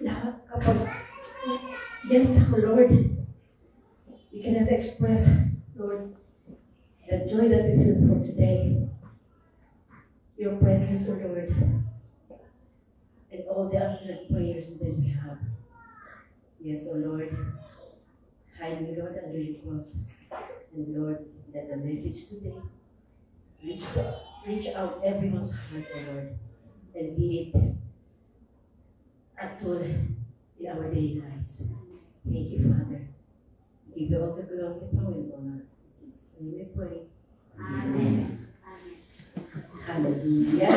kapag, yes, Lord, we cannot express, Lord, the joy that we feel for today. Your presence, O Lord, and all the answered prayers that we have. Yes, O Lord, hide me, Lord, under your cross. And Lord, let the message today reach out everyone's heart, O Lord, and be it a tool in our daily lives. Thank you, Father. Give you all the glory, power, and honor. In Jesus' name we pray. Amen. Hallelujah.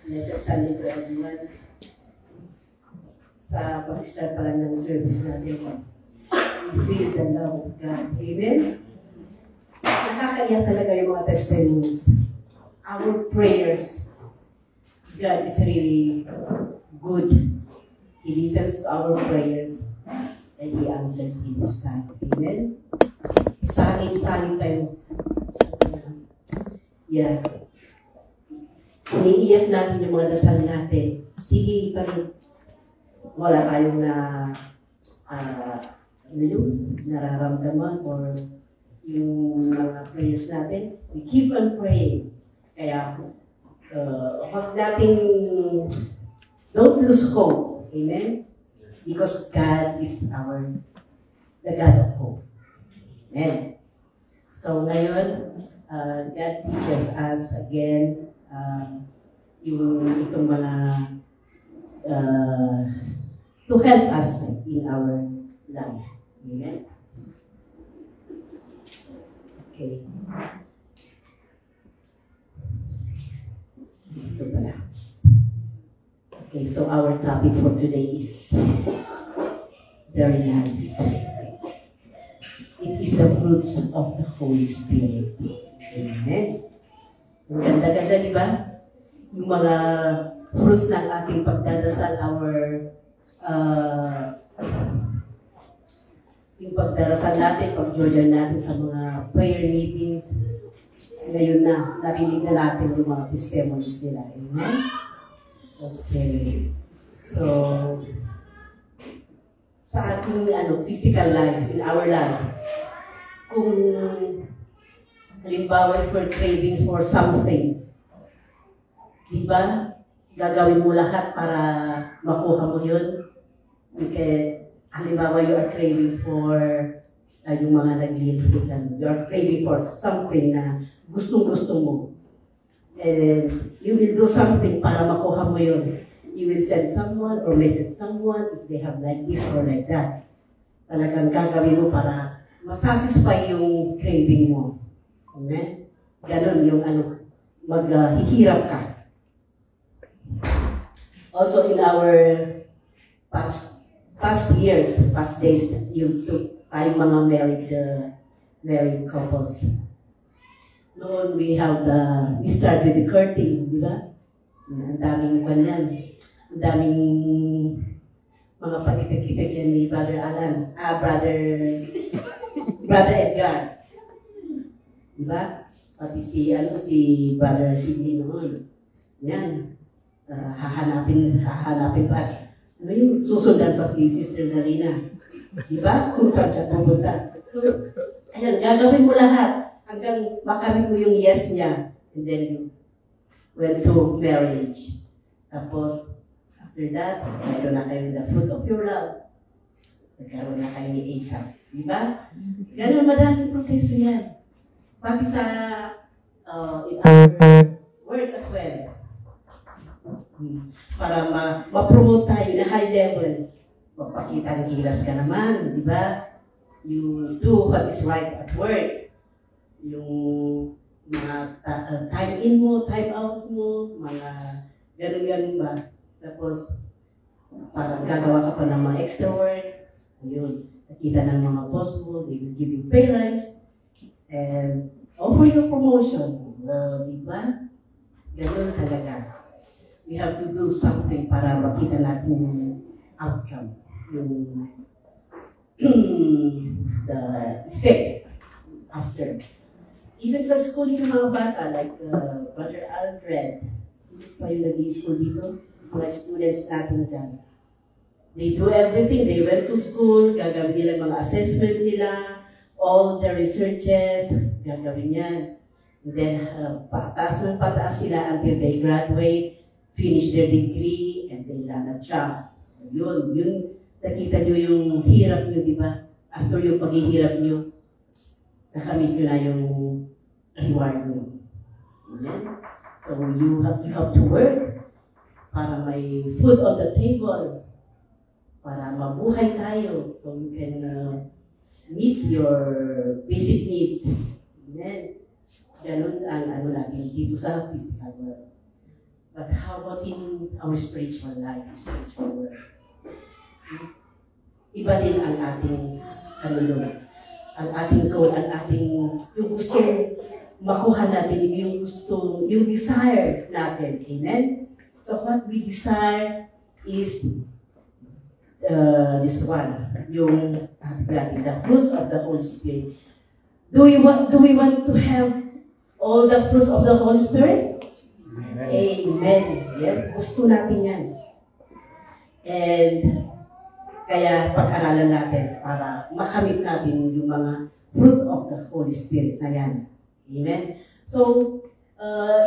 Blessed Sunday to everyone. Sa pag-start pa lang ng service natin, we feel the love of God. Amen? Nakakaiyak talaga yung mga testimonies. Our prayers, God is really good. He listens to our prayers and He answers in His time. Amen? Sangit tayo. Yeah. Iniiyak natin yung mga dasal natin. Sige pa rin. Wala tayong nararamdaman or yung mga prayers natin. We keep on praying. Kaya, huwag nating don't lose hope. Amen? Because God is the God of hope. Amen. So ngayon, God teaches us again itong mga to help us in our life. Amen? Okay. Ito pala. Okay, so our topic for today is very nice. It is the fruits of the Holy Spirit. Amen. Ang ganda-ganda, di ba? Yung mga fruits ng ating pagdadasal, yung pagdarasal natin, pag-join natin sa mga prayer meetings, ngayon na, narinig na natin yung mga testimonies nila. Amen? Okay. So, sa ating physical life, in our life, kung halimbawa if we're craving for something, di ba? Gagawin mo lahat para makuha mo yun. Halimbawa, you are craving for yung mga naglilihigan. You are craving for something na gustong-gusto mo. And you will do something para makuha mo yun. You will send someone or message someone if they have like this or like that. Talagang gagawin mo para masatisfy yung craving mo. Amen? Ganon yung maghihirap ka. Also in our past years, past days, tayong mga married couples. Noon we start with the courting, di ba? Ang daming kanyan. Ang daming mga pag-ipig-ipig yan ni Brother Alan. Brother Edgar. Di ba? Pati si Brother Sidney noon. Yan. Hahanapin pa. Ano yung susundan pa si Sister Zarina? Di ba? Kung saan siya pumunta. So, ayan, gagawin mo lahat hanggang makamit mo yung yes niya. And then you went to marriage. Tapos, after that, mayroon na kayo the fruit of your love. Nagkaroon na kayo ni Isaac. Di ba? Ganun, madaming proseso yan. Pati sa in our work as well. Para ma-promote tayo na high level. Magpakita ng gilas ka naman, di ba? You do what is right at work. Yung mga time in mo, time out mo, mga ganun-ganun ba? Tapos, parang gagawa ka pa ng mga extra work. Ayun, nakita ng mga boss mo, they will give you pay rise, and offer you promotion. Di ba? Ganun talaga. We have to do something para makita natin yung outcome, yung the effect after. Even sa school yung mga bata, like Brother Alfred, sino pa yung nag-i-school dito? Mga students natin dyan. They do everything. They went to school, gagawin nila mga assessment nila, all the researches, gagawin yan. And then, pataas ng pataas sila until they graduate, finish their degree, and they land a job. Yun, nakita nyo yung hirap nyo, di ba? After yung paghihirap nyo, nakamit nyo na yung reward nyo. Amen? So, you have to work para may food on the table, para mabuhay tayo, so you can meet your basic needs. Amen? Ganun ang ano natin dito sa physical world. But how about in our spiritual life, spiritual world? Iba din ang ating ano nun, ang ating goal, ang ating yung gustong makuha natin, yung desire natin. Amen? So what we desire is this one, yung the fruits of the Holy Spirit. Do we want to have all the fruits of the Holy Spirit? Amen. Amen. Yes, gusto natin yan. And kaya pag-aralan natin para makamit natin yung mga fruits of the Holy Spirit na yan. Amen. So,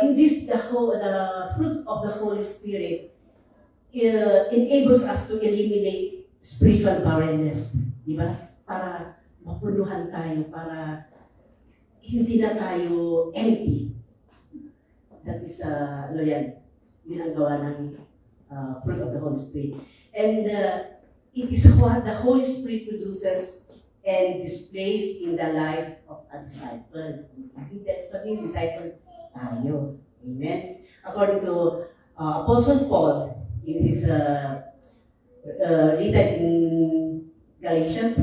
in this, the fruits of the Holy Spirit enables us to eliminate spiritual barrenness. Di ba? Para mapunuhan tayo, para hindi na tayo empty. That is, ano yan, yun ang gawa ng fruit of the Holy Spirit. And it is what the Holy Spirit produces and displays in the life of a disciple. Sabihin, disciple tayo. Amen? According to Apostle Paul, in his written in Galatians,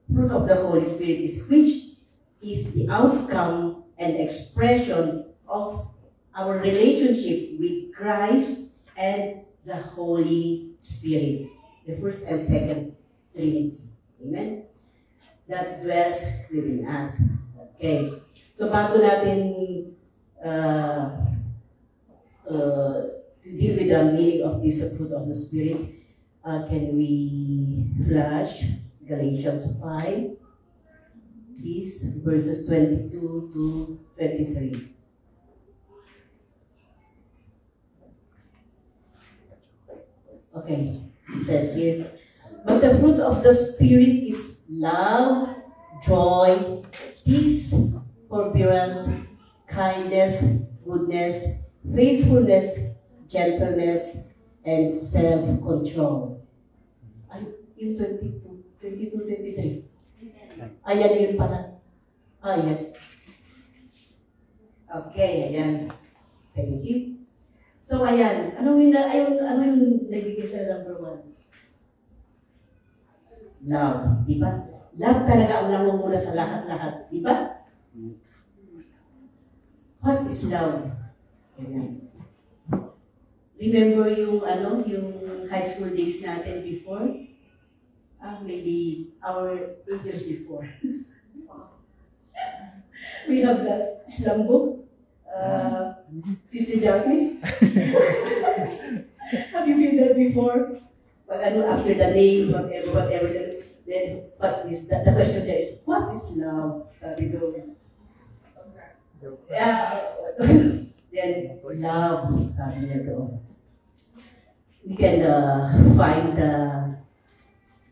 fruit of the Holy Spirit is which is the outcome and expression of our relationship with Christ and the Holy Spirit, the first and second Trinity. Amen? That dwells within us. Okay. So bago natin to deal with the meaning of this fruit of the Spirit, can we flash Galatians 5, please, verses 22 to 23. Okay, it says here, but the fruit of the Spirit is love, joy, peace, forbearance, kindness, goodness, faithfulness, gentleness, and self-control. Ay, yung 23. Ayan yun pala. Ah, yes. Okay, ayan. Thank you. So, ayan. Ano yung nagbigay sa number 1? Love. Di ba? Love talaga ang namumula sa lahat-lahat. Di ba? What is love? Ayan. Remember yung high school days natin before? Maybe our ages before. We have that Islam book. Sister Jackie? Have you seen that before? But after the name, whatever, then what is the question there is, what is love? Sabi ko. Then love, sabi niya doon. We can find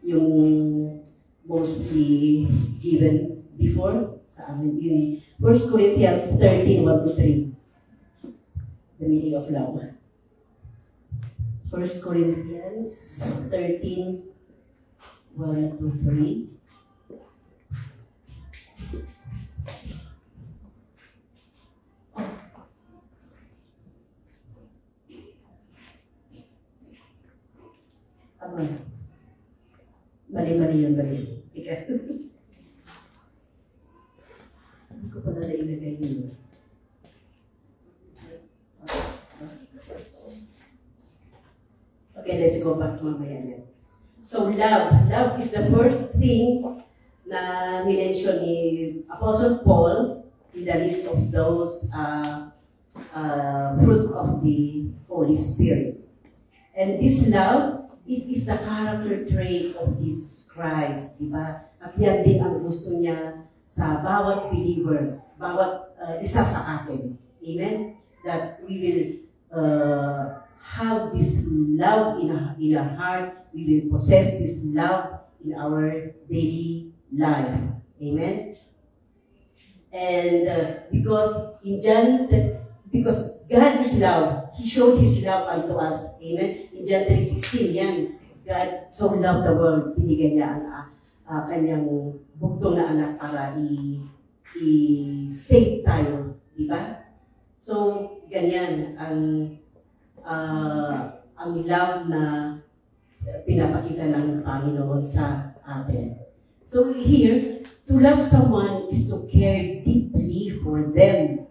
yung mostly given before sa amin in 1 Corinthians 13, 1-3. The meaning of love. 1 Corinthians 13, 1-3. Mali yun, mali. Ika. Hindi ko pala nailagay yun. Okay, let's go back to mamaya. So, love is the first thing na minention ni Apostle Paul in the list of those fruit of the Holy Spirit. And this love, it is the character trait of Jesus Christ, di ba? At yan din ang gusto niya sa bawat believer, bawat isa sa atin. Amen? That we will have this love in our heart. We will possess this love in our daily life. Amen? And because God is love, He showed His love unto us. Amen? In John 3:16, yan. God so loved the world, binigay niya ang kanyang bugtong na anak para i-save tayo. Diba? So, ganyan ang love na pinapakita ng Panginoon sa atin. So here, to love someone is to care deeply for them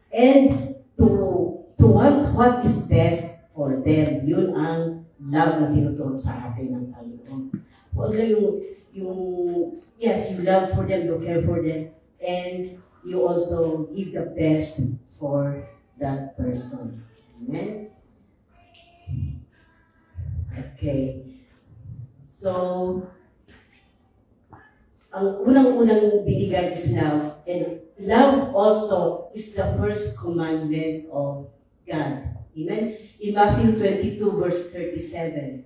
and to want what is best for them. Yun ang love na tinuturo sa atin ng Panginoon. Huwag yes, you love for them, you care for them, and you also give the best for that person. Amen? Okay. So, ang unang-unang binigay is love. And love also is the first commandment of God. Amen? In Matthew 22, verse 37.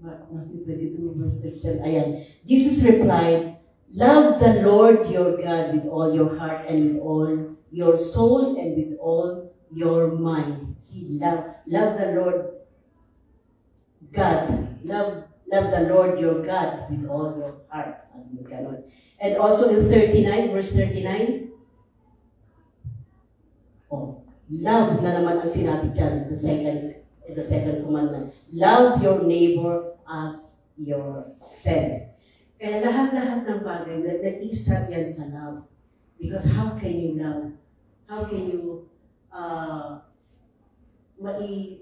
Matthew 22, verse 37. Ayan. Jesus replied, "Love the Lord your God with all your heart and with all your soul and with all your mind." See, love the Lord God. Love the Lord your God with all your heart. And also in 39, verse 39, love na naman ang sinabi dyan, the second commandment. Love your neighbor as yourself. Kaya lahat-lahat ng bagay, nag-i-start yan sa love. Because how can you love? How can you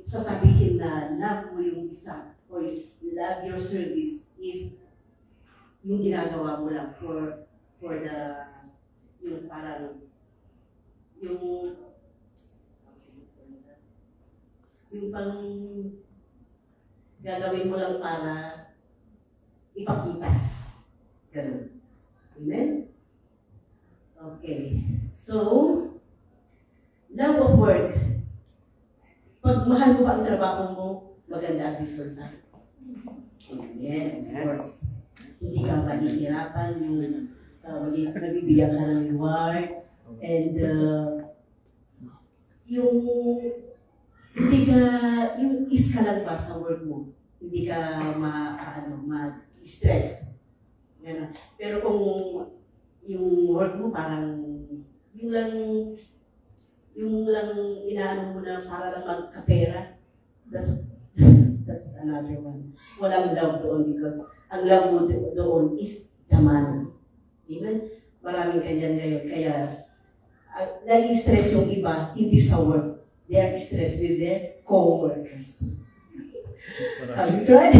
sasabihin na love mo yung isa or love your service if yung ginagawa mo lang for the yung parang yung pang gagawin mo lang para ipakita. Ganun. Amen? Okay. So, love of work. Pag mahal mo ba ang trabaho mo, maganda ang resulta. Amen. Of course. Hindi ka mahihirapan, nabibigyan ka ng reward, and yung is ka lang ba sa work mo? Hindi ka ma-stress. Pero kung yung work mo parang yung lang inaano mo na para lang magkapera, that's another one. Walang love doon because ang love mo doon is the money. Amen? Maraming kanyan ngayon. Kaya nag-stress yung iba, hindi sa work. They are stressed with their co-workers. Have you tried?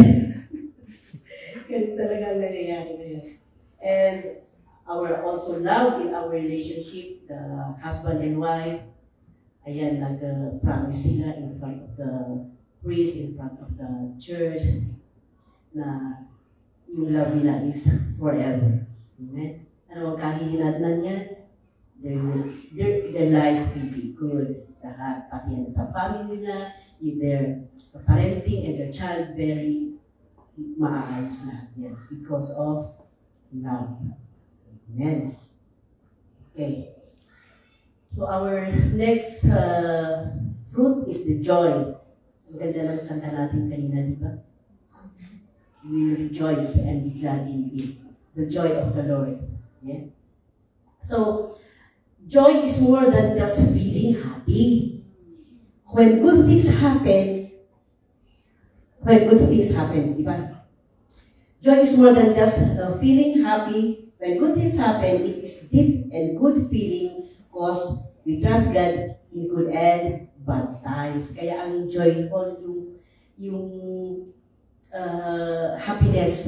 Ganun talaga ang nangyayari ngayon. And our also love in our relationship, the husband and wife, ayan, nag-promise sila in front of the priest, in front of the church, na yung love nila is forever. Amen? Ano ang kahihinatnan niya? Their life will be good. Lahat, pati yan sa family nila, their parenting and their child, very maayos na yan because of love. Amen. Okay. So our next fruit is the joy. Ang ganda ng kanta natin kanina, di ba? We will rejoice and be glad in it. The joy of the Lord. Yeah? So, joy is more than just feeling happy. When good things happen, di ba? Joy is more than just feeling happy. When good things happen, it is deep and good feeling because we trust God in good and bad times. Kaya ang joyful, yung happiness.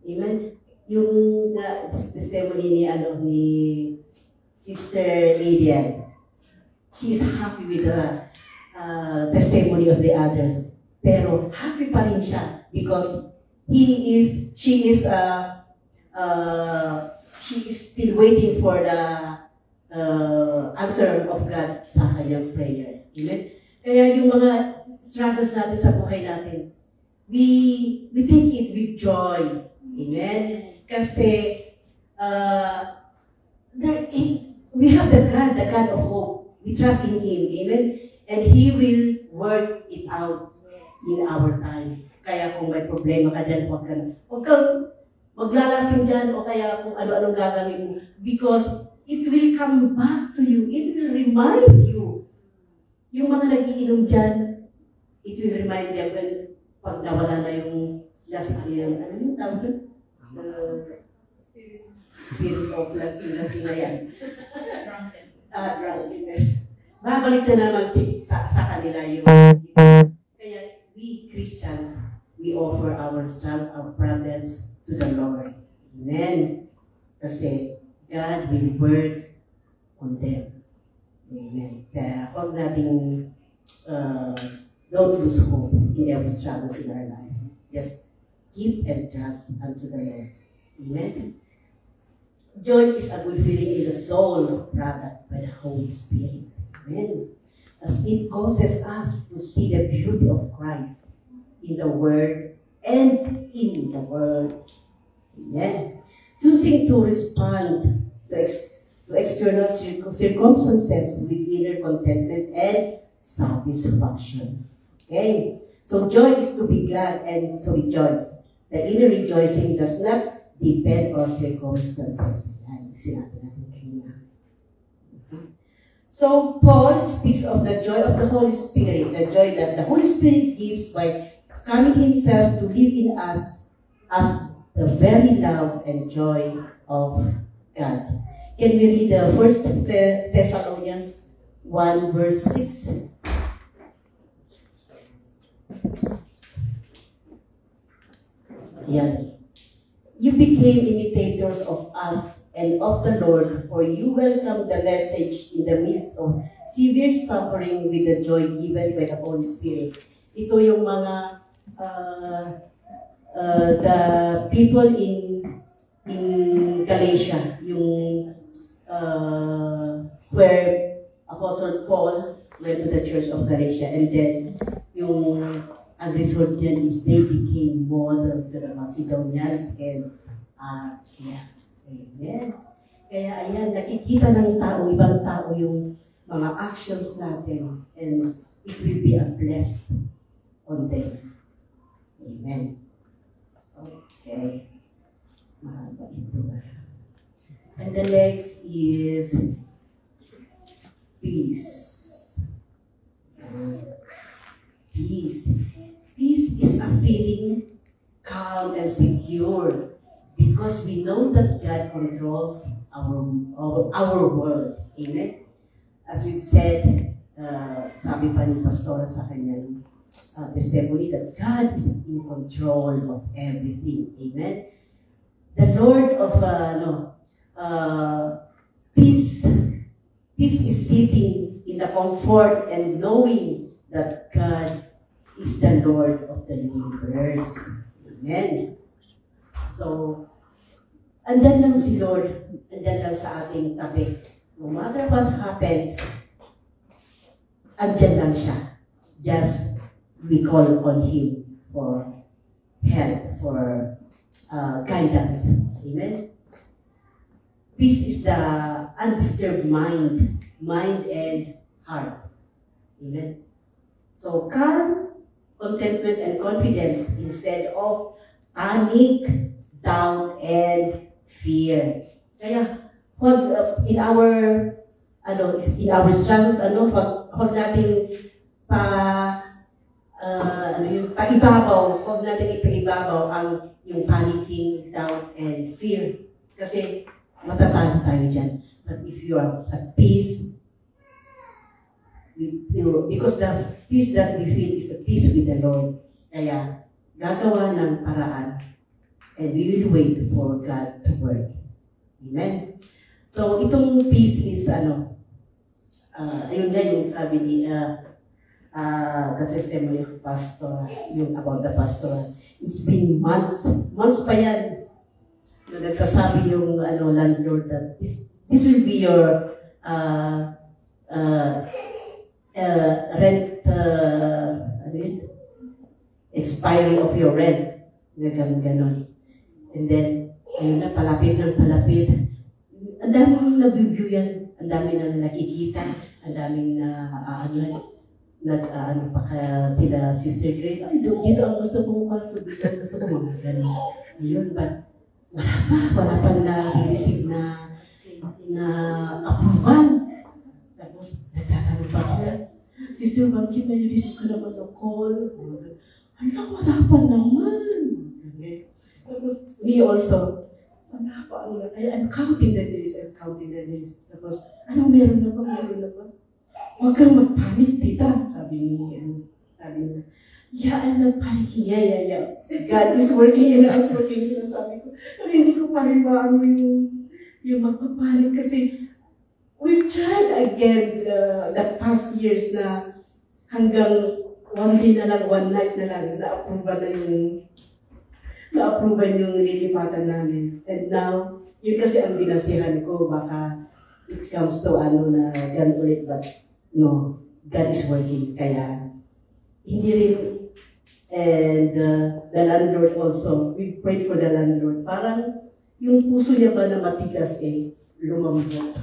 Amen? Yung testimony ni Sister Lydia. she is happy with the testimony of the others. Pero happy pa rin siya because she is still waiting for the answer of God sa kanyang prayer. Amen? Kaya yung mga struggles natin sa buhay natin, we take it with joy. Amen? Kasi we have the God of hope. We trust in Him. Amen? And He will work it out in our time. Kaya kung may problema ka dyan, huwag kang maglalasing dyan o kaya kung ano-anong gagawin mo. Because it will come back to you. It will remind you. Yung mga nagiinom dyan, it will remind them when pag nawala na yung lasing niya. Ano yung tawag doon? Spirit of lasing na yan. Drunkenness. Babalik na naman sa kanila yung kaya we Christians, we offer our struggles, our problems to the Lord. Amen. Kasi God will work on them. Amen. Kaya huwag nating don't lose hope in every struggles in our life. Just keep and trust unto the Lord. Amen. Joy is a good feeling in the soul, product by the Holy Spirit. Amen. As it causes us to see the beauty of Christ in the Word and in the world. Amen. Choosing to respond to external circumstances with inner contentment and satisfaction. Okay? So joy is to be glad and to rejoice. The inner rejoicing does not depend on circumstances. Yan, sinabi natin kanina. So Paul speaks of the joy of the Holy Spirit, the joy that the Holy Spirit gives by coming Himself to live in us as the very love and joy of God. Can we read the 1 Thessalonians 1 verse 6? Yan. You became imitators of us and of the Lord, for you welcomed the message in the midst of severe suffering with the joy given by the Holy Spirit. Ito yung mga the people in Galatia, yung where Apostle Paul went to the church of Galatia, and then yung ang result niyan is they became model to the Macedonians and Achaia. Amen. Kaya ayan, nakikita ng tao, ibang tao yung mga actions natin, and it will be a blessing on them. Amen. Okay. Mahaba ito. And the next is peace. Peace. Peace is a feeling calm and secure because we know that God controls our world. Amen? As we've said, sabi pa ni Pastora sa kanyang testimony that God is in control of everything. Amen? The Lord of peace is sitting in the comfort and knowing that God is the Lord of the universe. Amen. So, andyan lang si Lord, andyan lang sa ating tabi. No matter what happens, andyan lang siya. Just we call on Him for help, for guidance. Amen. Peace is the undisturbed mind and heart. Amen. So, calm, contentment, and confidence instead of panic, doubt, and fear. Kaya, in our struggles, wag natin paibabaw, wag natin ipaibabaw yung panicking, doubt, and fear. Kasi, matatalo tayo dyan. But if you are at peace, because the peace that we feel is the peace with the Lord. Kaya, gagawa ng paraan and we will wait for God to work. Amen? So, itong peace is, ayun nga yung sabi ni the testimony of pastor, yung about the pastor. It's been months pa yan, na nagsasabi yung landlord that this will be your rent, expiry of your rent. Ganon. And then, ayun na, palapit. Ang daming nag-review yan, ang daming na nakikita, ang daming sila Sister Grace, ay, dito ang gusto kong kwarto, dito ang gusto kong mga ganon. Ayun, but wala pang na-receive na approval. Tapos, nagtatanong pa sila, Sister, bakit may receive ka naman ng call? Wala pa naman. Me also, I'm counting the days. Tapos, meron na ba? Huwag kang magpanik, tita. Sabi niya. Yeah, I'm not panicking. Yeah. God is working and I was working. Sabi ko, pero hindi ko pa rin maano yung magpapanik kasi we've tried again the past years na hanggang one day na lang, one night na lang, na-approval yung lilipatan namin. And now, yun kasi ang binasihan ko, baka it comes to na gan ulit, but no, God is working. Kaya, hindi rin, and the landlord also, we prayed for the landlord. Parang, yung puso niya ba na matigas lumambot.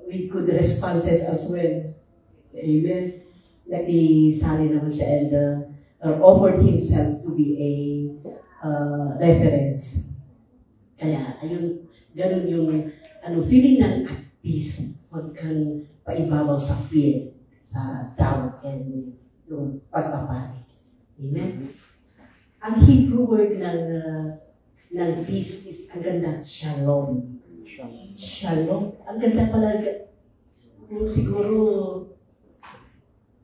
with good responses as well. Amen. Nag-isali naman siya and offered himself to be a reference. Kaya, ayun, ganun yung feeling ng at peace. Huwag kang paibabaw sa fear, sa doubt, and yung pagpapanik. Amen. Ang Hebrew word ng peace is, ang ganda, shalom. Shalom. Ang ganda pala, siguro,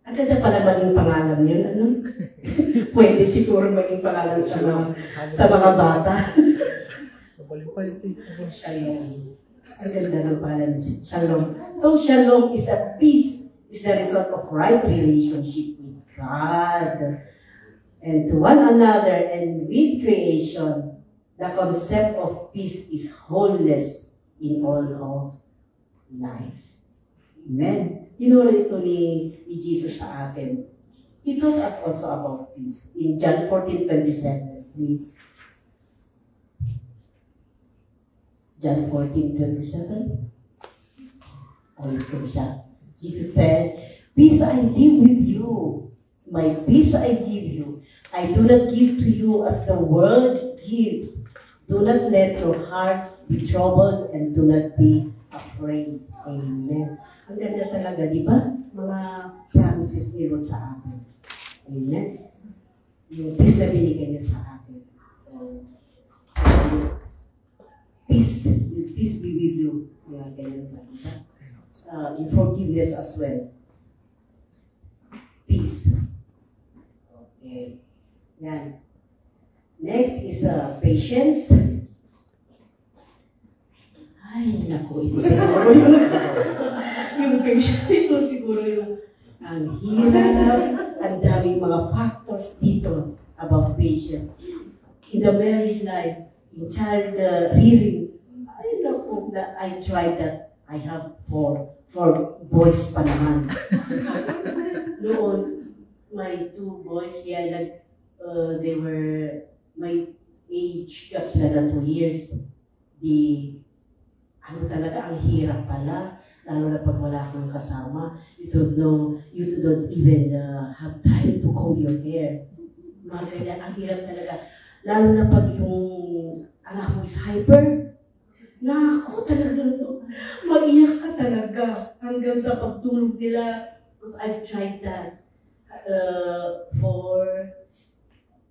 ang ganda pala maging pangalan yun, Pwede siguro maging pangalan sa mga bata. Shalom. Ang ganda ng pangalan, shalom. So, shalom is a peace, is the result of right relationship with God and to one another and with creation. The concept of peace is wholeness in all of life. Amen. Ito ni Jesus sa atin. He told us also about peace. In John 14:27, please. John 14:27. Ito siya. Jesus said, "Peace I leave with you. My peace I give you. I do not give to you as the world gives. Do not let your heart be troubled and do not be afraid." Amen. Ang ganda talaga, di ba? Mga promises ni Lord sa atin. Amen. Yung peace na binigay niya sa atin. So, peace be with you. Mga ganyan ba, di ba? In forgiveness as well. Peace. Okay. Yan. Next is patience. Ay, naku, ito siguro yung patience, ito siguro yung ang hirap, ang daming mga factors dito about patience. In the marriage life, in child rearing, ay naku, I tried that. I have four boys pa naman. Noon, my two boys, they were, my age gap sila na 2 years. Talaga, ang hirap pala, lalo na pag wala kang kasama. You don't even have time to comb your hair. Mga ganyan, ang hirap talaga. Lalo na pag yung anak mo is hyper, naku talaga, maiyak ka talaga hanggang sa pagtulog nila. Because I've tried that. For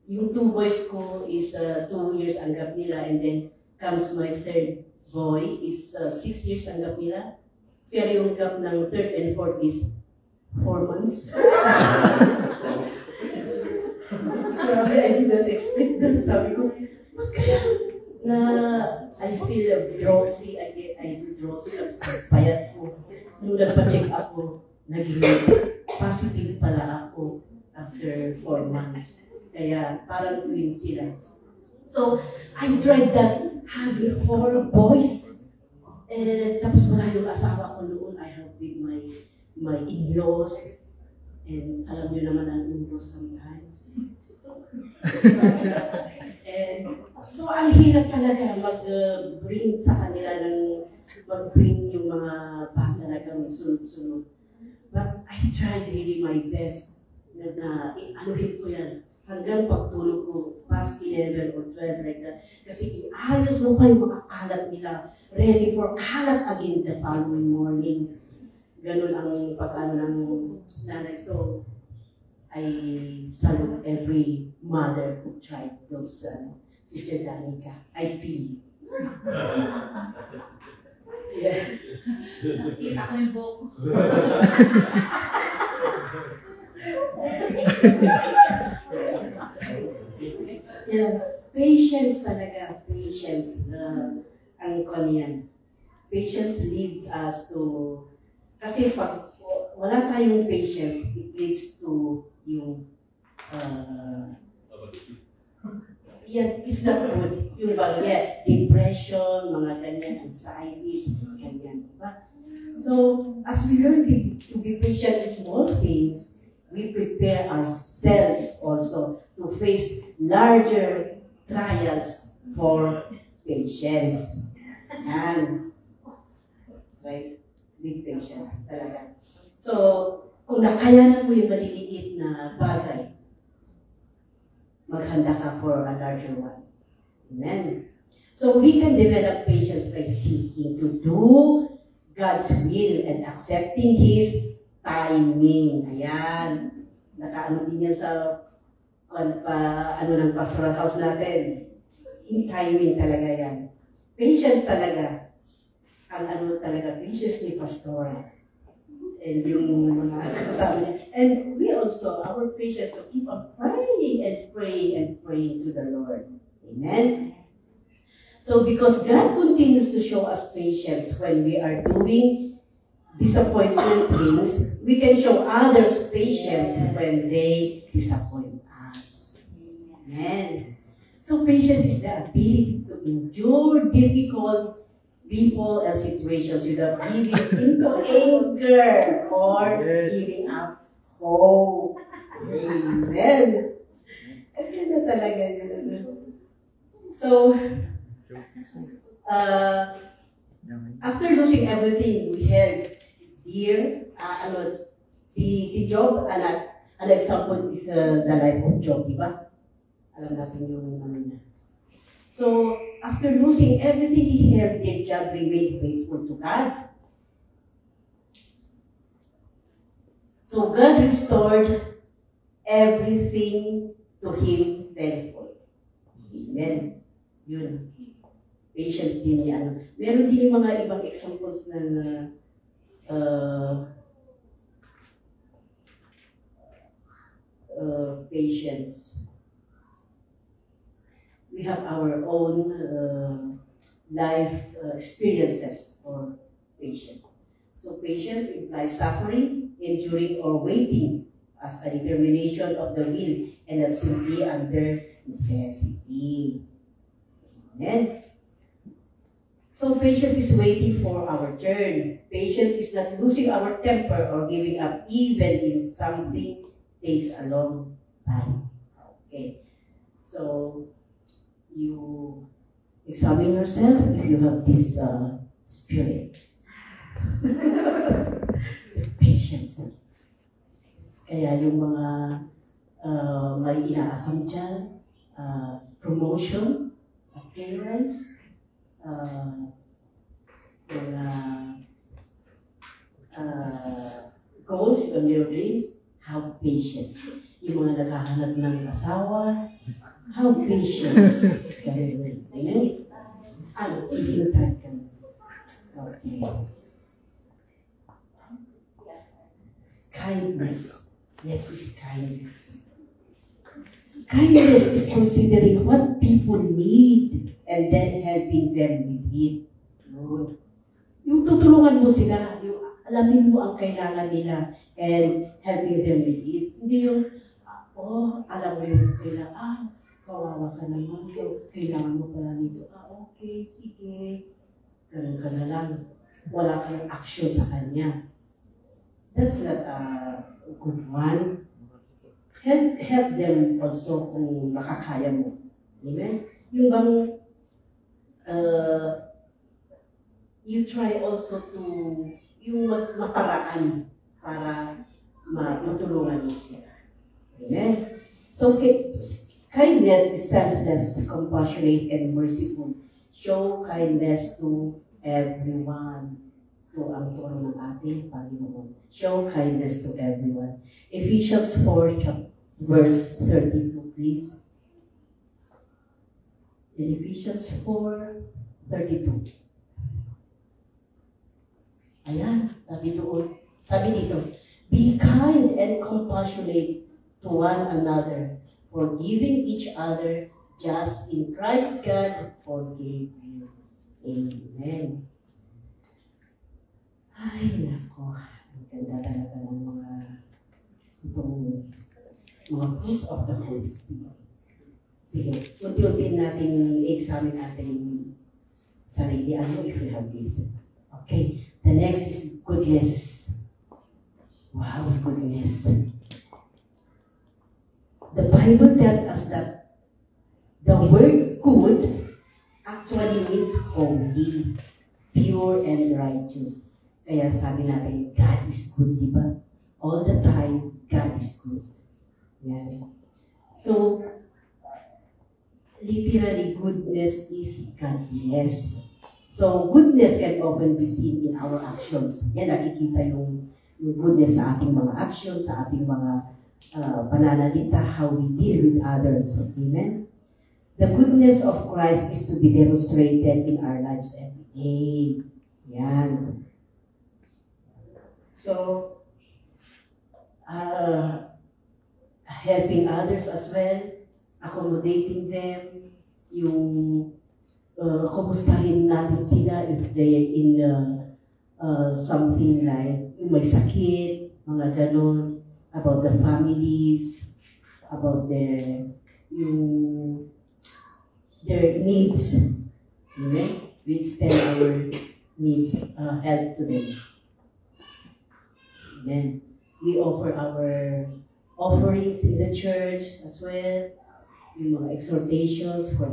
yung 2 boys ko is 2 years ang gap nila, and then comes my third boy is 6 years ang gap nila. Pero yung gap ng third and fourth is 4 months. Grabe, I did not expect that. Sabi ko, kaya I feel drowsy, I drowsy, payat ko. Nung nagpa-check ako, naging positive pala ako after 4 months. Kaya parang twin sila. So, I tried that having 4 boys. And tapos wala yung asawa ko noon. I have with my in-laws. And alam niyo naman ang in-laws sometimes. And so, ang hirap talaga mag-bring sa kanila mag-bring yung mga bata na kang sunod-sunod. But I tried really my best na anuhin ko yan. Hanggang pagtulog ko, past 11 or 12 like that. Kasi iayos mo pa yung mga kalat nila, ready for kalat again the following morning. Ganun ang pag-ano ng nanay. So, I salute every mother who tried those, Sister Danica. I feel you. Yeah. Kita ko yung book. Yeah, patience talaga, patience ang kanyan. Patience leads us to, kasi pag wala tayong patience, it leads to yung, yeah, it's not good. Yung yeah, depression, mga ganyan, anxieties, ganyan, diba? So, as we learn to be patient in small things, we prepare ourselves also to face larger trials for patience. And, right? With patience talaga. So, kung nakayanan mo yung maliliit na bagay, maghanda ka for a larger one. Amen. So, we can develop patience by seeking to do God's will and accepting His timing. Ayan. Nakaano din yan sa ng pastoral house natin. Yung timing talaga yan. Patience talaga. Ang talaga, patience ni pastor. And yung mga kasama niya. And we also, our patience to keep on praying and praying and praying to the Lord. Amen? So because God continues to show us patience when we are doing disappointment things, we can show others patience when they disappoint us. Amen. So patience is the ability to endure difficult people and situations without giving into anger or giving up hope. Amen. Ganda talaga yun. So, after losing everything we held dear, si Job, an example is the life of Job, di ba? Alam natin yung niya. So, after losing everything he held dear, Job remained faithful to God. So, God restored everything to him tenfold. Amen. Yun. Patience din niya. Meron din yung mga ibang examples na patience. We have our own life experiences for patience. So patience implies suffering, enduring, or waiting as a determination of the will and not simply under necessity. Amen. So patience is waiting for our turn. Patience is not losing our temper or giving up even in something takes a long time. Okay. So you examine yourself if you have this spirit. Patience. Kaya yung mga may inaasam dyan, promotion, appearance, goals on your dreams, have patience. Yung mga naghahanap ng asawa, have patience. Ganun. Ihintay ka. Okay. Kindness. Next is kindness. Kindness is considering what people need and then helping them with it. Yun. Yung tutulungan mo sila, yung alamin mo ang kailangan nila and helping them with it. Hindi yung, alam mo yung kailangan, kawawa ka naman, so kailangan mo pala nito. Okay, sige. Ganun ka na lang. Wala kang action sa kanya. That's not a good one. Help them also kung makakaya mo. Amen? Yung bang, you try also to, yung maparaan para matulungan mo sila. Amen? So, kindness is selfless, compassionate, and merciful. Show kindness to everyone. Ito ang turo ng ating Panginoon. Show kindness to everyone. Ephesians 4, verse 32, please. In Ephesians 4:32. Ayan, sabi dito, be kind and compassionate to one another, forgiving each other, just in Christ God forgave you. Amen. Ay, nako. Ang ganda talaga ng mga fruits of the Holy Spirit. Sige, unti-unti natin i-examine natin sarili. Ano if we have this? Okay, the next is goodness. Wow, goodness. The Bible tells us that the word good actually means holy, pure, and righteous. Kaya sabi natin, God is good, di ba? All the time, God is good. Yan. So, literally, goodness is godliness. So, goodness can often be seen in our actions. Yan, nakikita yung goodness sa ating mga actions, sa ating mga pananalita, how we deal with others. Amen? The goodness of Christ is to be demonstrated in our lives every day. Yan. So, helping others as well, accommodating them, yung kumustahin natin sila if they're in something like yung may sakit, mga ganon, about the families, about their needs. Amen? We extend our need, help to them. Amen. We offer our offerings in the church as well. Yung mga exhortations for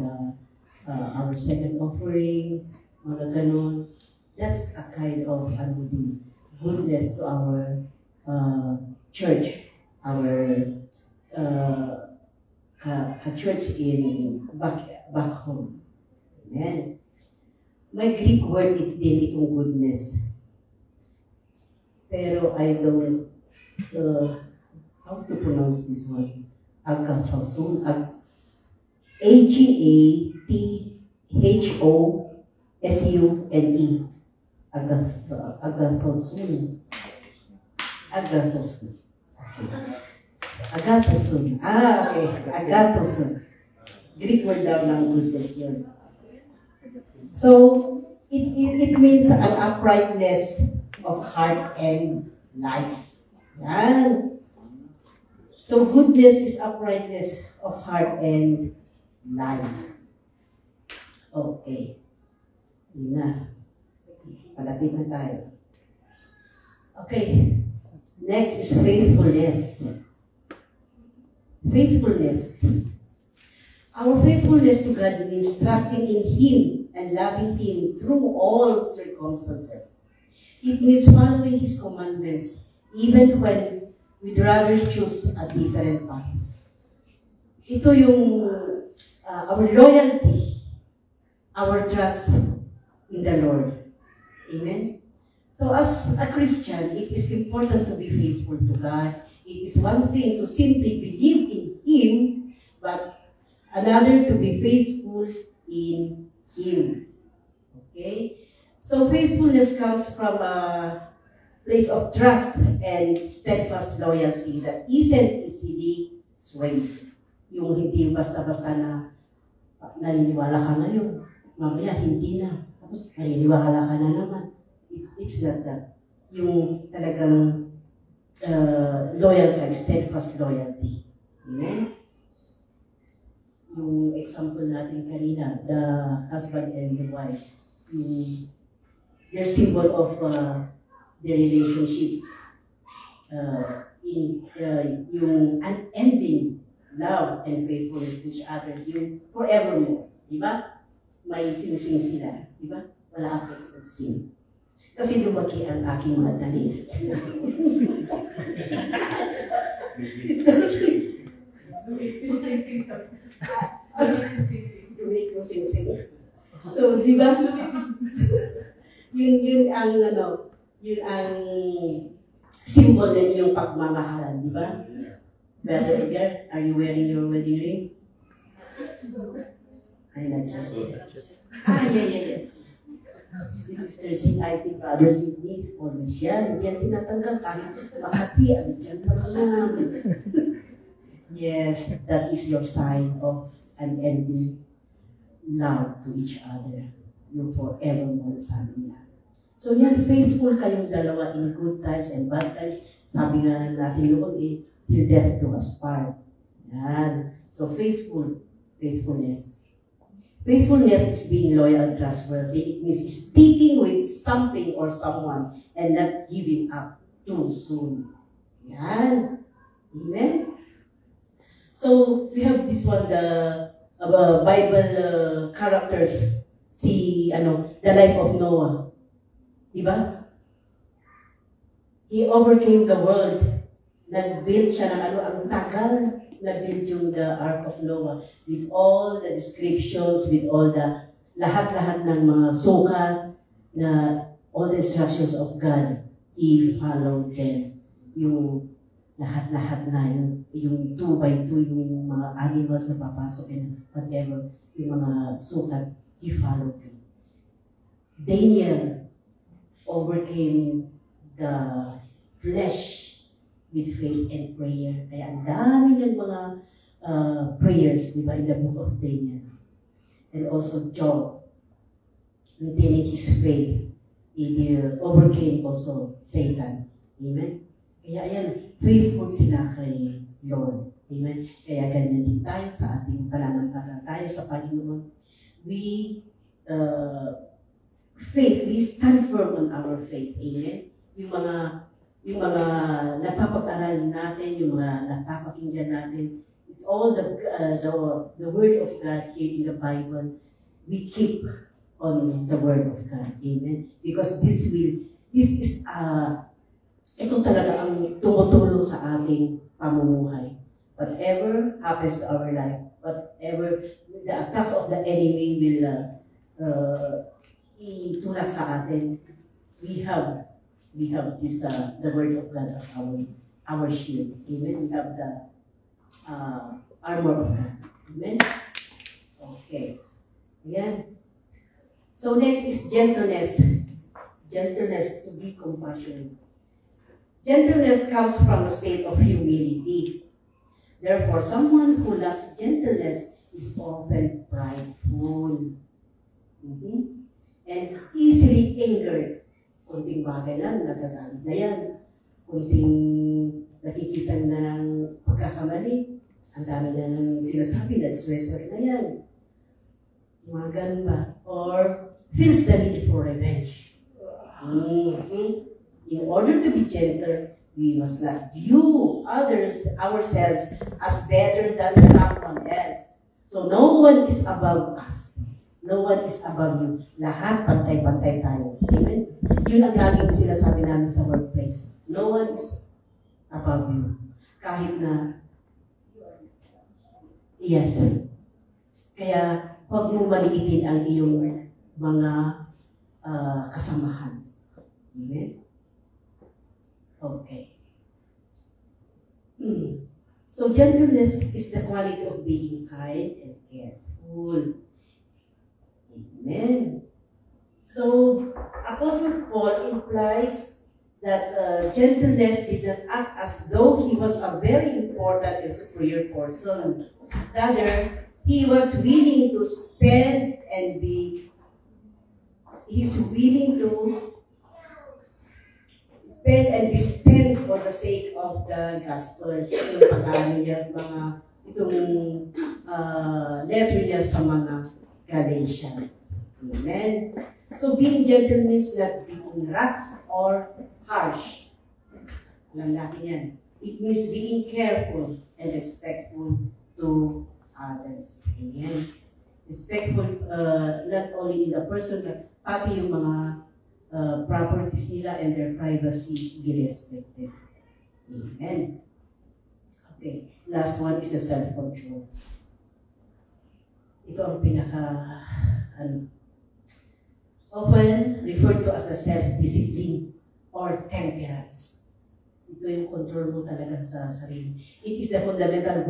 our second offering, mga ganon. That's a kind of goodness to our church, our church in back home. Amen. May Greek word din itong goodness. Pero I don't how to pronounce this one. Agathosune. A-G-A-T-H-O-S-U-N-E. Agathosune. Agathosune. Agathosune. Okay. Agathosune. Greek word daw ng goodness yun. So, it means an uprightness of heart and life. Yan. So, goodness is uprightness of heart and life. Okay. Yun na. Palapit na tayo. Okay. Next is faithfulness. Faithfulness. Our faithfulness to God means trusting in Him and loving Him through all circumstances. It means following His commandments even when we'd rather choose a different path. Ito yung our loyalty, our trust in the Lord. Amen? So as a Christian, it is important to be faithful to God. It is one thing to simply believe in Him, but another to be faithful in Him. Okay? So faithfulness comes from a place of trust and steadfast loyalty that isn't easily swayed. Yung hindi basta-basta na naniniwala ka ngayon, mamaya hindi na. Tapos naniniwala ka na naman. It's not that. Yung talagang loyal ka, steadfast loyalty. Amen? Yung example natin kanina, the husband and the wife, their symbol of their relationship, yung unending love and faithfulness to each other, yung forevermore, di ba? May sinising sila, di ba? Wala akong sin. Kasi lumaki ang aking mga talim. So, di ba? yun ang symbol ng iyong pagmamahalan, di ba? Brother Edgar, are you wearing your wedding ring? Ay, nandiyan. Yes. Sister C.I.C. Brother Sidney, always yan. Yan tinatanggal kahit Makati, andyan pa lang. Yes, that is your sign of unending love to each other. You forevermore, sabi niya. So yan, faithful kayong dalawa in good times and bad times. Sabi nga natin noon till death do us part. Yan. So faithfulness. Faithfulness is being loyal and trustworthy. It means sticking with something or someone and not giving up too soon. Yan. Amen? So, we have this one, the Bible characters, the life of Noah. Diba? He overcame the world. Nag-build siya ng ang tagal na-build yung the Ark of Noah with all the descriptions, with all the lahat-lahat ng mga sukat na all the instructions of God. He followed them. Yung lahat-lahat na yung 2 by 2, yung mga animals na papasok and whatever, yung mga sukat, he followed them. Daniel overcame the flesh with faith and prayer. Kaya ang dami ng mga prayers, di ba, in the book of Daniel. And also Job, maintaining his faith, he overcame also Satan. Amen? Kaya ayan, faithful sila kay Lord. Amen? Kaya ganyan din tayo sa ating pananampalataya sa Panginoon. We stand firm on our faith. Amen? Yung mga napapag-aral natin, yung mga napapakinggan natin, it's all the Word of God here in the Bible. We keep on the Word of God. Amen? Because ito talaga ang tumutulong sa ating pamumuhay. Whatever happens to our life, whatever the attacks of the enemy will itulak sa atin, we have this the Word of God as our shield. Amen. We have the armor of God. Amen. Okay. Ayan. So next is gentleness. Gentleness, to be compassionate. Gentleness comes from a state of humility. Therefore, someone who lacks gentleness is often prideful. And easily angered. Kunting bagay lang, nagagalit na yan. Kunting nakikita na ng pagkakamali, ang dami na ng sinasabi na swear na yan. Mga ganun ba? Or feels the need for revenge. In order to be gentle, we must not view ourselves as better than someone else. So no one is above us. No one is above you. Lahat pantay-pantay tayo. Amen? Yun ang laging sinasabi namin sa workplace. No one is above you. Kahit na, yes. Kaya, huwag mong maliitin ang iyong mga kasamahan. Amen? Okay. So, gentleness is the quality of being kind and careful. Amen. So, Apostle Paul implies that gentleness did not act as though he was a very important and superior person. Rather, he was willing to spend and be, he's willing to spend and be spent for the sake of the gospel. Yung pag-ano niya, itong letter niya sa mga Galatians. Amen. So being gentle means not being rough or harsh. Alam natin yan. It means being careful and respectful to others. Amen. Respectful not only in the person, but pati yung mga properties nila and their privacy be respected. Amen. Okay. Last one is the self-control. Ito ang often referred to as the self-discipline or temperance. Ito yung control mo talaga sa sarili. It is the fundamental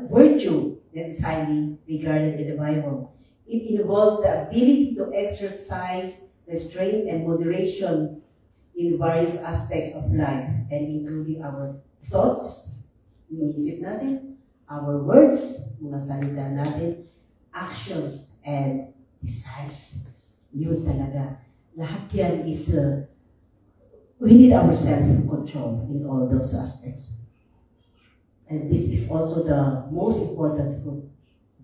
virtue that is highly regarded in the Bible. It involves the ability to exercise restraint and moderation in various aspects of life, and including our thoughts, iniisip natin, our words, mga salita natin, actions, and desires. Yun talaga. Lahat yan is, we need our self-control in all those aspects. And this is also the most important fruit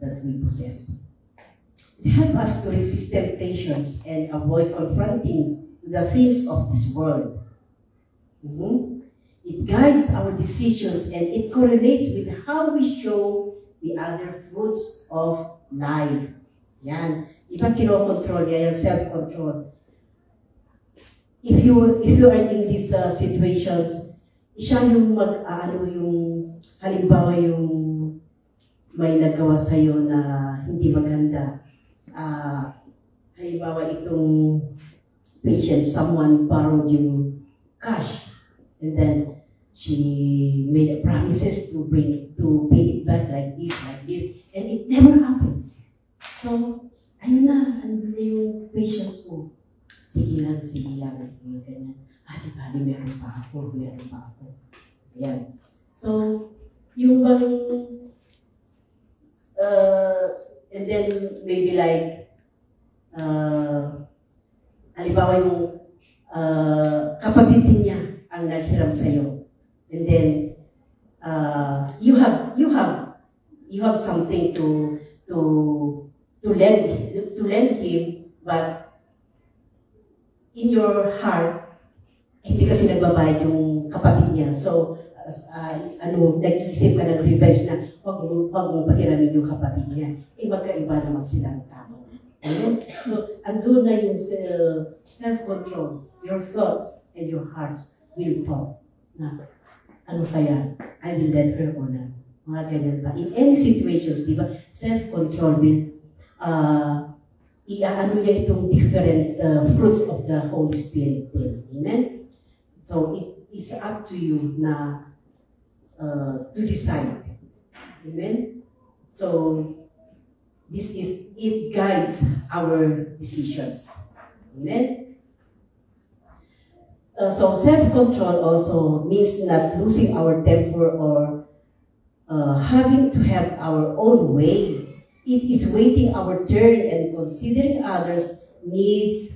that we possess. It helps us to resist temptations and avoid confronting the things of this world. It guides our decisions and it correlates with how we show the other fruits of life. Yan. Iba kinokontrol niya, yung self-control. If you are in these situations, siya yung halimbawa yung may nagawa sa'yo na hindi maganda. Halimbawa itong patient, someone borrowed you cash, and then she made promises to pay it back like this, and it never happens. So, ayun na yung patience mo. Sige lang, yung ganyan. Di ba, meron pa ako. Ayan. So, yung bang, and then maybe like, halimbawa yung kapatid niya ang naghiram sa'yo. And then, you have something to lend him, but in your heart, hindi kasi nagbabayad yung kapatid niya. So, nag-iisip ka ng revenge na huwag mo pahiramin yung kapatid niya. Magkaiba naman silang tao. So, andun na yung self-control. Your thoughts and your hearts will talk. Na, ano kaya? I will let her or not. Mga ganyan ba? In any situations, di ba? Self-control will iaano niya itong different fruits of the Holy Spirit din. Amen? So, it is up to you na to decide. Amen? So, it guides our decisions. Amen? So, self-control also means not losing our temper or having to have our own way. It is waiting our turn and considering others' needs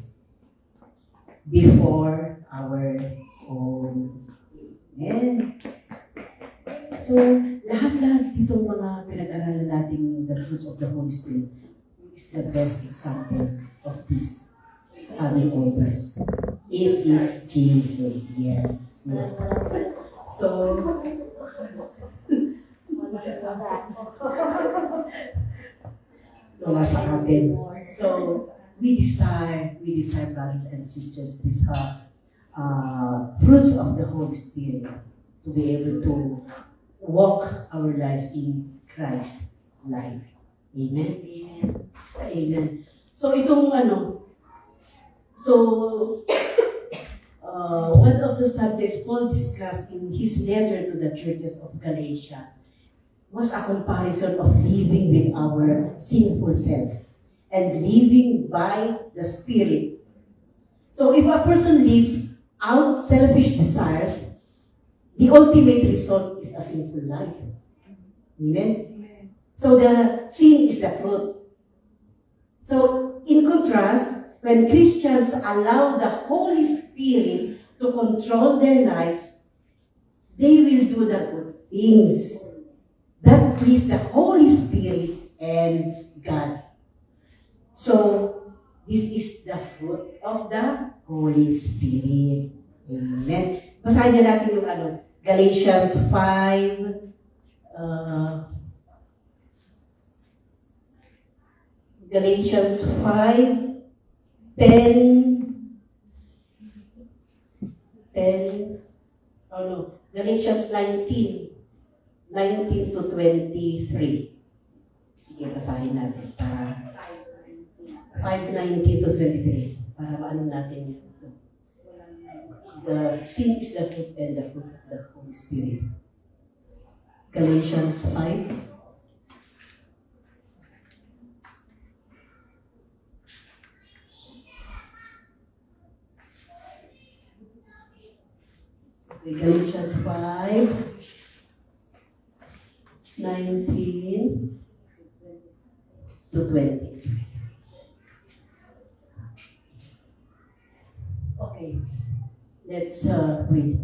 before our own. Amen. So, lahat-lahat itong mga pinag-aralan natin the fruits of the Holy Spirit is the best example of this coming always. It is Jesus, yes. So, sa atin. So, we desire, brothers and sisters, these fruits of the Holy Spirit to be able to walk our life in Christ's life. Amen? Amen. Amen. So, itong one of the subjects Paul discussed in his letter to the churches of Galatia was a comparison of living with our sinful self and living by the Spirit. So if a person lives out selfish desires, the ultimate result is a sinful life. Amen? So the sin is the fruit. So in contrast, when Christians allow the Holy Spirit to control their lives, they will do the good things that please the Holy Spirit and God. So this is the fruit of the Holy Spirit. Amen. Basahin na natin yung Galatians 5, Galatians 5, 10, Galatians 19 to 23. Sige, basahin natin para 5:19 to 23 para maano natin ito. The sin is the fruit and the fruit of the Holy Spirit. Galatians 5. Galatians 5, 19 to 20. Okay, let's read.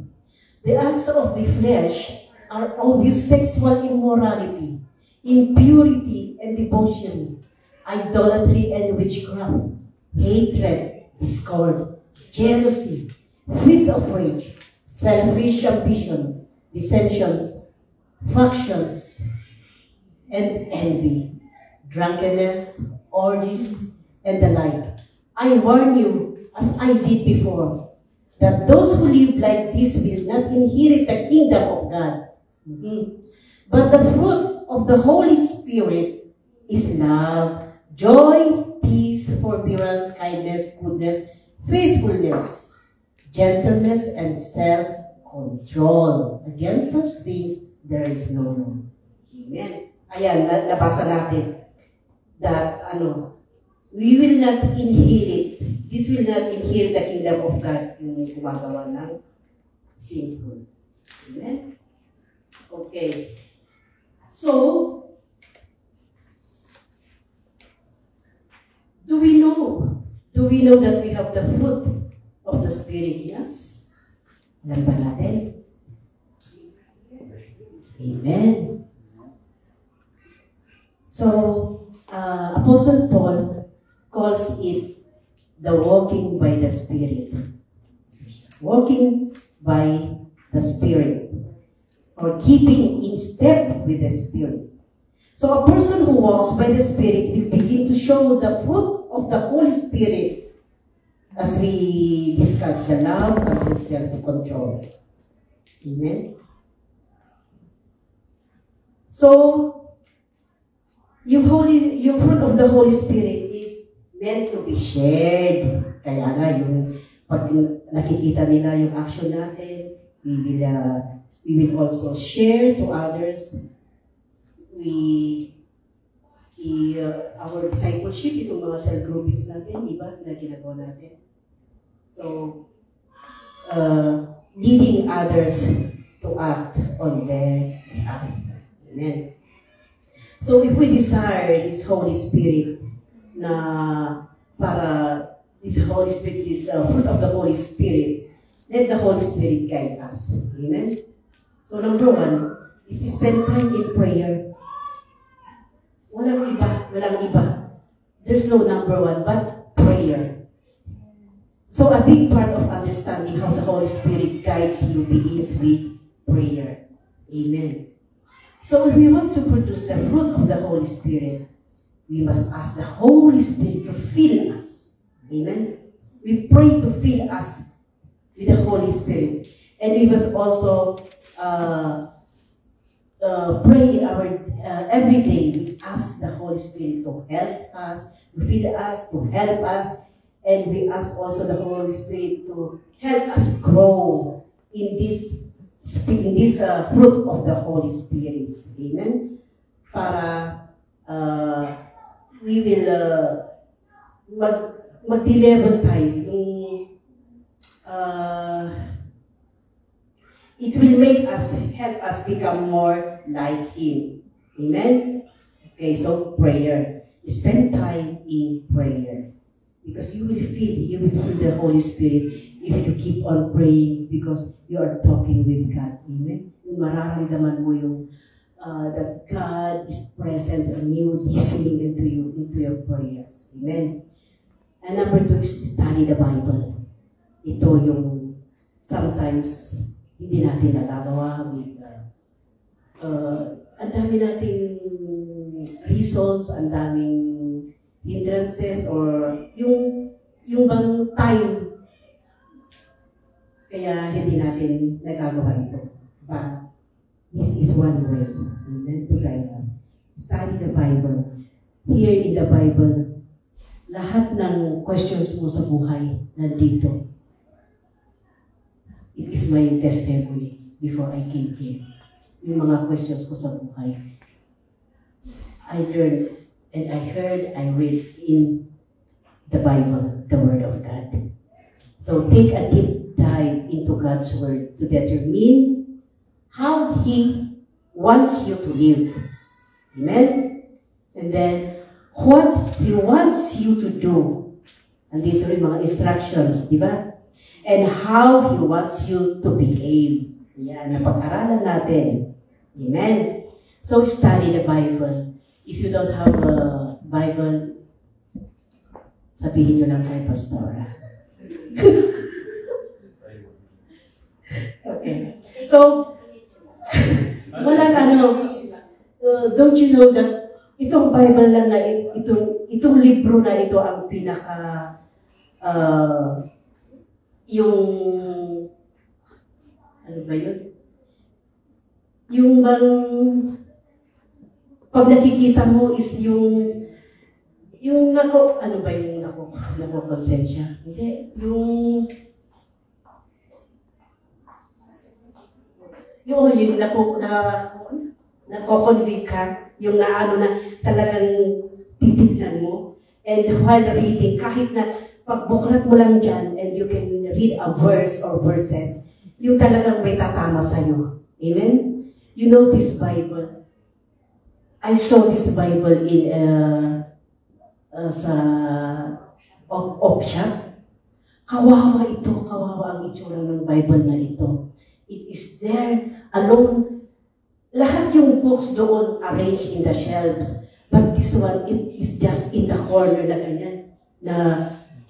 The acts of the flesh are obvious: sexual immorality, impurity and debauchery, idolatry and witchcraft, hatred, discord, jealousy, fits of rage, selfish ambition, dissensions, factions, and envy, drunkenness, orgies, and the like. I warn you, as I did before, that those who live like this will not inherit the kingdom of God. But the fruit of the Holy Spirit is love, joy, peace, forbearance, kindness, goodness, faithfulness, gentleness, and self-control. Against such things, there is no law. Amen. Ayan, nabasa natin that, we will not inherit, this will not inherit the kingdom of God yung gumagawa ng sinful. Amen? Okay. So, do we know that we have the fruit of the Spirit in us? Alam ba natin? Amen. So, Apostle Paul calls it the walking by the Spirit. Walking by the Spirit. Or keeping in step with the Spirit. So a person who walks by the Spirit will begin to show the fruit of the Holy Spirit, as we discussed, the love and the self-control. Amen? So, yung fruit of the Holy Spirit is meant to be shared. Kaya nga, pag nakikita nila yung action natin, we will also share to others. Our discipleship, itong mga cell groupings natin, iba na ginagawa natin. So, leading others to act on their behalf. Amen. So, if we desire this Holy Spirit this fruit of the Holy Spirit, let the Holy Spirit guide us. Amen. So, number one is spend time in prayer. Walang iba. There's no number one, but prayer. So a big part of understanding how the Holy Spirit guides you begins with prayer. Amen. So if we want to produce the fruit of the Holy Spirit, we must ask the Holy Spirit to fill us. Amen. We pray to fill us with the Holy Spirit. And we must also pray every day. We ask the Holy Spirit to help us, to feed us, to help us, and we ask also the Holy Spirit to help us grow in this fruit of the Holy Spirit. Amen. Para we will mag-delevel tayo. It will make us, help us become more like Him. Amen? Okay, so prayer. Spend time in prayer. Because you will feel the Holy Spirit if you keep on praying because you are talking with God. Amen? Yung mararamdaman mo yung that God is present and you listening into your prayers. Amen? And number 2 is study the Bible. Ito yung sometimes hindi natin nagagawa with ang dami nating reasons, ang daming hindrances, or yung bang time kaya hindi natin nagagawa ito. But this is one way, amen, to guide us. Study the Bible. Here in the Bible, lahat ng questions mo sa buhay nandito. It is my testimony before I came here. Yung mga questions ko sa buhay. I learned and I heard, I read in the Bible, the Word of God. So take a deep dive into God's Word to determine how He wants you to live. Amen? And then, what He wants you to do. Andito rin mga instructions, di ba? And how He wants you to behave. Yan, napag-aralan natin. Amen? So, study the Bible. If you don't have a Bible, sabihin nyo lang kay Pastora. Okay. So, don't you know that itong Bible lang na itong libro na ito ang pinaka yung ano ba yun? Yung bang pag nakikita mo is yung ano ba yung konsensya? Hindi, yung nako-convict ka, yung naano na talagang titignan mo. And while reading, kahit na pagbuklat mo lang dyan and you can read a verse or verses, yung talagang may tatama sa'yo. Amen? You know this Bible. I saw this Bible in sa op shop. Kawawa ang itsura ng Bible na ito. It is there alone. Lahat yung books doon arranged in the shelves. But this one, it is just in the corner na ganyan. Na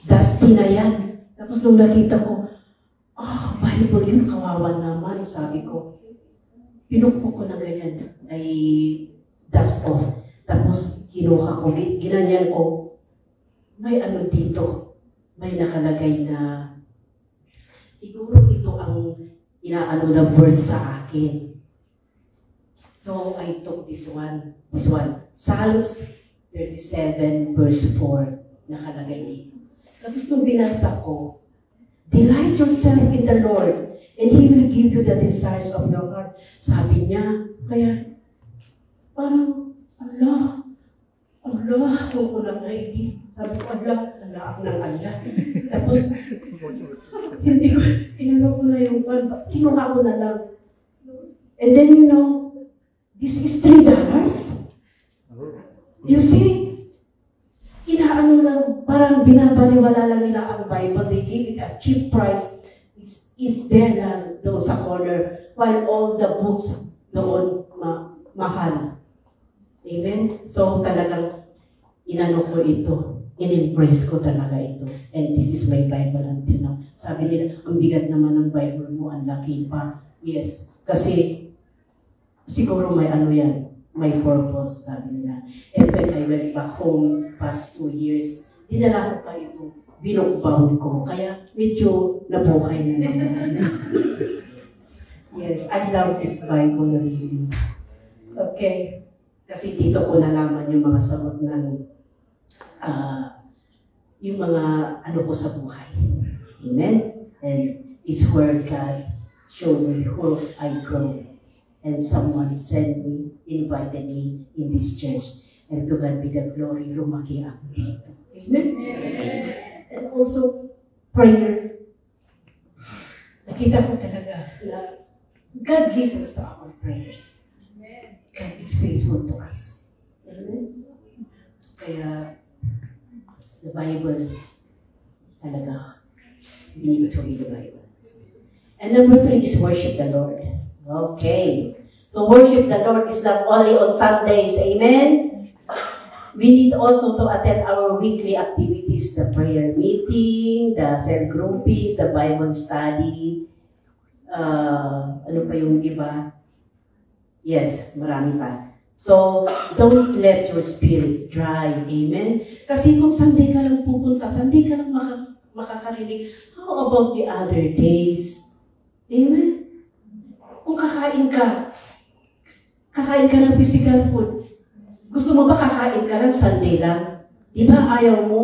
dusty na yan. Tapos nung nakita ko, Bible yun, kawawa naman, sabi ko. Pinukpok ko na ganyan. Ay dust off. Tapos kinuha ko, ginanyan ko. May ano dito. May nakalagay na siguro ito ang inaano na verse sa akin. So, I took this one. Psalms 37 verse 4 nakalagay dito. Tapos nung binasa ko, delight yourself in the Lord and He will give you the desires of your heart. Sabi niya, kaya parang, Allah, huwag ko lang naigit. Sabi ko, Allah ako ng Allah. Tapos, hindi ko, inano ko na yung kinuha ko na lang. And then, you know, this is $3. You see, inaano lang, parang binabaliwala lang nila ang Bible. They give it a cheap price. It's there lang doon sa corner. While all the books doon mahal. Amen? So, talagang inano ko ito. In-embrace ko talaga ito. And this is my Bible until now. Sabi nila, ang bigat naman ng Bible mo, ang laki pa. Yes. Kasi, siguro may ano yan, may purpose, sabi nila. And when I went back home, past 2 years, dinala ko pa ito. Binukbound ko. Kaya, medyo nabuhay na naman. Yes, I love this Bible really. Okay. Kasi dito ko nalaman yung mga sagot ng yung mga ano ko sa buhay. Amen? And it's where God showed me who I grow. And someone sent me, invited me in this church. And to God be the glory, lumaki ako dito. Amen? And also, prayers. Nakita ko talaga na God listens to our prayers. God is faithful to us. Amen? Kaya, the Bible, talaga, we need to read the Bible. And number 3 is worship the Lord. Okay. So worship the Lord is not only on Sundays. Amen? We need also to attend our weekly activities, the prayer meeting, the cell groupings, the Bible study, ano pa yung iba? Yes, marami pa. So, don't let your spirit dry. Amen? Kasi kung Sunday ka lang pupunta, Sunday ka lang makakarinig, how about the other days? Amen? Kung kakain ka ng physical food, gusto mo ba kakain ka lang Sunday lang? Di ba ayaw mo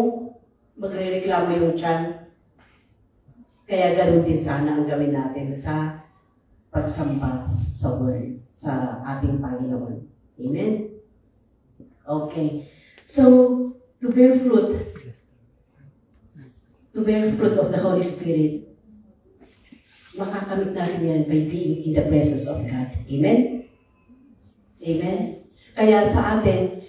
magre-reklamo yung tiyan? Kaya ganun din sana ang gawin natin sa pagsamba sa Word, sa ating Panginoon. Amen? Okay. So, to bear fruit of the Holy Spirit, makakamit natin yan by being in the presence of God. Amen? Amen? Kaya sa atin,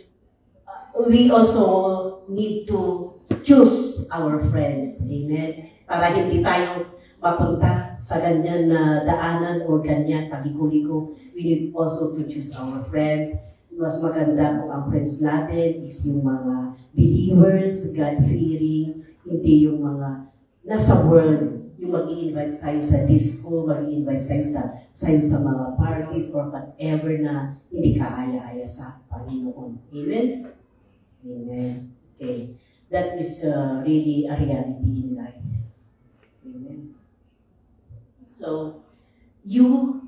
we also need to choose our friends. Amen? Para hindi tayo mapunta sa ganyan na daanan o ganyan paliko-liko. We need also to choose our friends. Mas maganda kung ang friends natin is yung mga believers, God-fearing, hindi yung mga nasa world. Yung mag-i-invite sa'yo sa disco, mag-i-invite sa'yo sa mga parties or whatever na hindi ka aya-aya sa Panginoon. Amen? Amen. Okay. That is really a reality in life. Amen. So, you,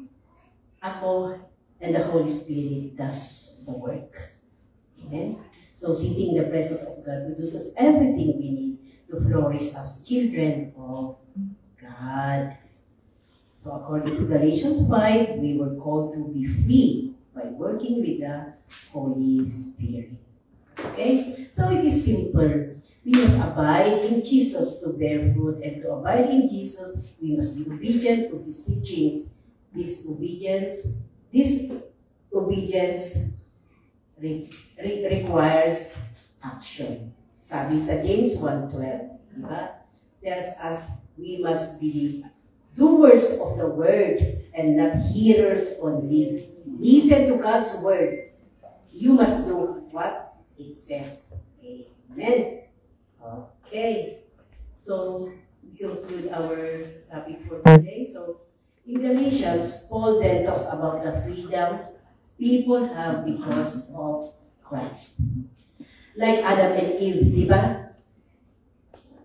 ako, and the Holy Spirit does the work. Amen? So, sitting in the presence of God produces everything we need to flourish as children of God. So according to Galatians 5, we were called to be free by working with the Holy Spirit. Okay? So it is simple. We must abide in Jesus to bear fruit, and to abide in Jesus, we must be obedient to His teachings. This obedience requires action. Sabi sa James 1:12, diba? Tells us we must be doers of the word and not hearers only. Listen to God's word. You must do what it says. Amen. Okay. So, we conclude our topic for today. So, in Galatians, Paul then talks about the freedom people have because of Christ. Like Adam and Eve, di ba?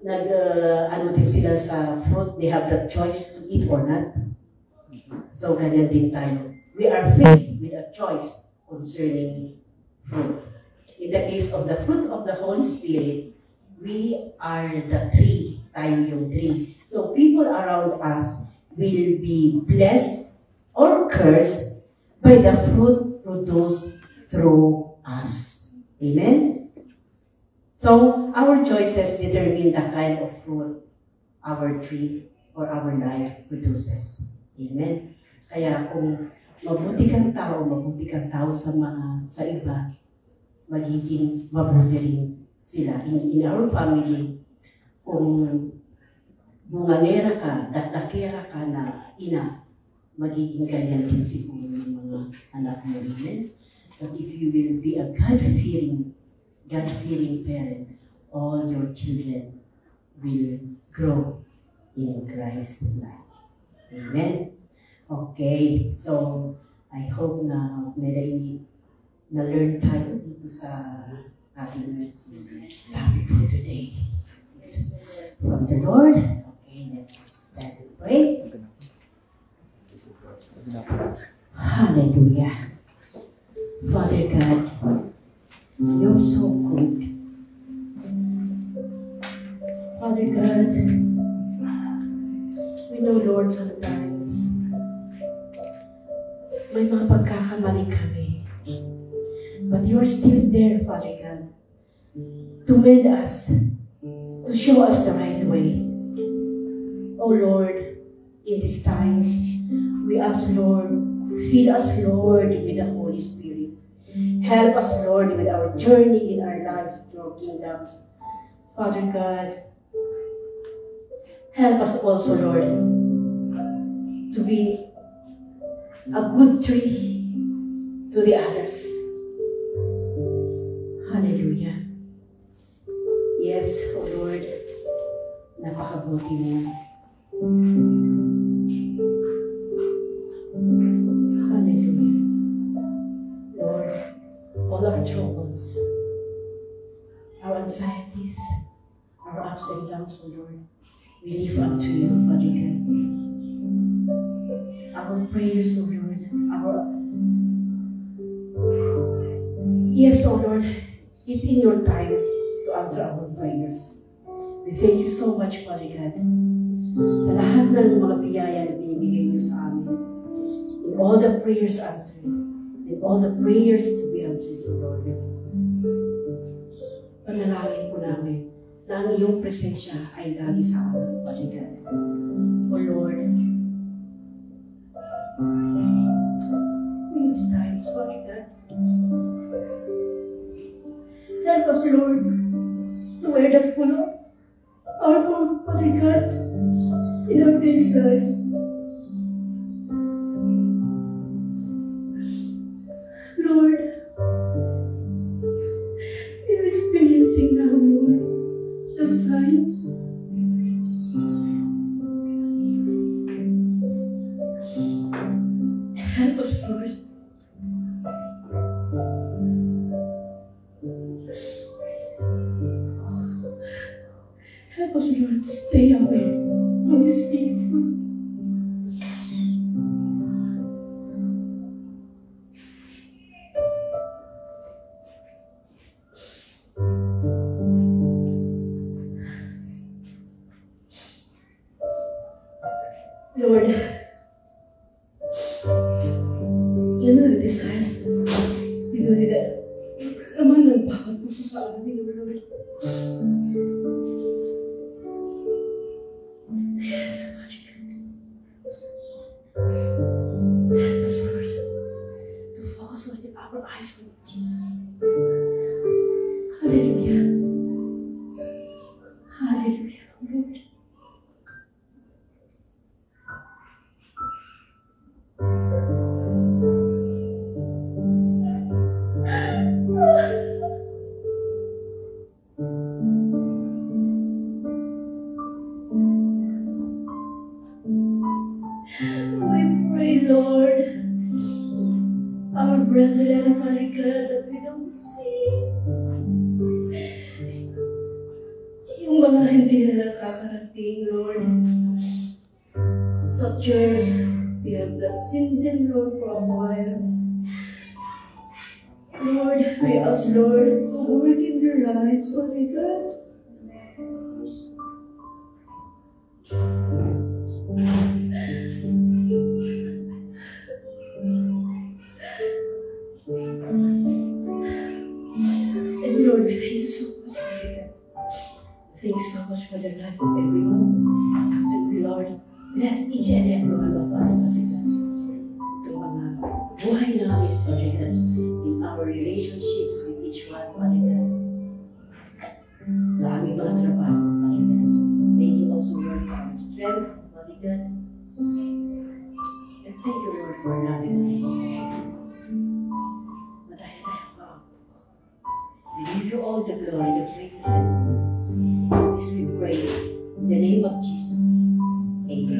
Ano din sila sa fruit, they have the choice to eat or not. So, ganyan din tayo. We are faced with a choice concerning fruit. In the case of the fruit of the Holy Spirit, we are the tree. Tayo yung tree. So, people around us will be blessed or cursed by the fruit produced through us. Amen? So, our choices determine the kind of fruit our tree or our life produces. Amen? Kaya kung mabuti kang tao sa iba, magiging mabuti rin sila. In our family, kung bungangera ka, dakdakera ka na ina, magiging ganyan din siguro yung mga anak mo rin. But if you will be a God-fearing parent, all your children will grow in Christ's life. Amen? Okay, so I hope na may na-learn tayo dito sa ating topic for today. It's from the Lord. Okay, let's stand and pray. Hallelujah. Father God, you're so good. Father God, we know, Lord, sometimes may mga pagkakamali kami. But you're still there, Father God, to mend us, to show us the right way. Oh Lord, in these times, we We ask, Lord, fill us, Lord, with the Holy Spirit. Help us, Lord, with our journey in our life to your kingdom. Father God, help us also, Lord, to be a good tree to the others. Hallelujah. Yes, O Lord, napakabuti mo. Hallelujah. Lord, all our troubles, our anxieties, our ups and downs, O Lord, we live up to you, Father God. Our prayers, O Lord, yes, O Lord, it's in your time to answer our prayers. We thank you so much, Father God, sa lahat ng mga biyaya na binibigay niyo sa amin. In all the prayers answered, in all the prayers to be answered, O Lord. Panalangin po namin na ang iyong presensya ay lagi sa amin, Father God. O Lord, these times, Father God, help us, Lord, to wear the full armor, Father God, in our daily lives. Lord, we are experiencing now, Lord, the signs. Help us, Lord. Help us, Lord, to stay away from these people. Lord, you know the desires. You know that naman ang bawat puso sa amin, Lord. Yes, Lord. Help us, Lord, to focus on our eyes on Jesus. Hallelujah. Hallelujah, Lord. We pray, Lord, our brethren, Father God, that we don't see yung mga hindi na nakakarating, Lord. Sa church, we have not seen them, Lord, for a while. Lord, I ask, Lord, to work in their lives, Father God. And Lord, we thank you so much, Father God. Thank you so much for the life of everyone. And Lord, bless each and every one of us, Father God. Itong mga buhay namin, Father God, in our relationships with each one, Father God. Sa aming mga trabaho, Father God. Thank you also, Lord, for our strength, Father God. And thank you, Lord, for loving us. Madaya-daya ka. We give you all the glory, the praises, and this we pray in the name of Jesus. Amen.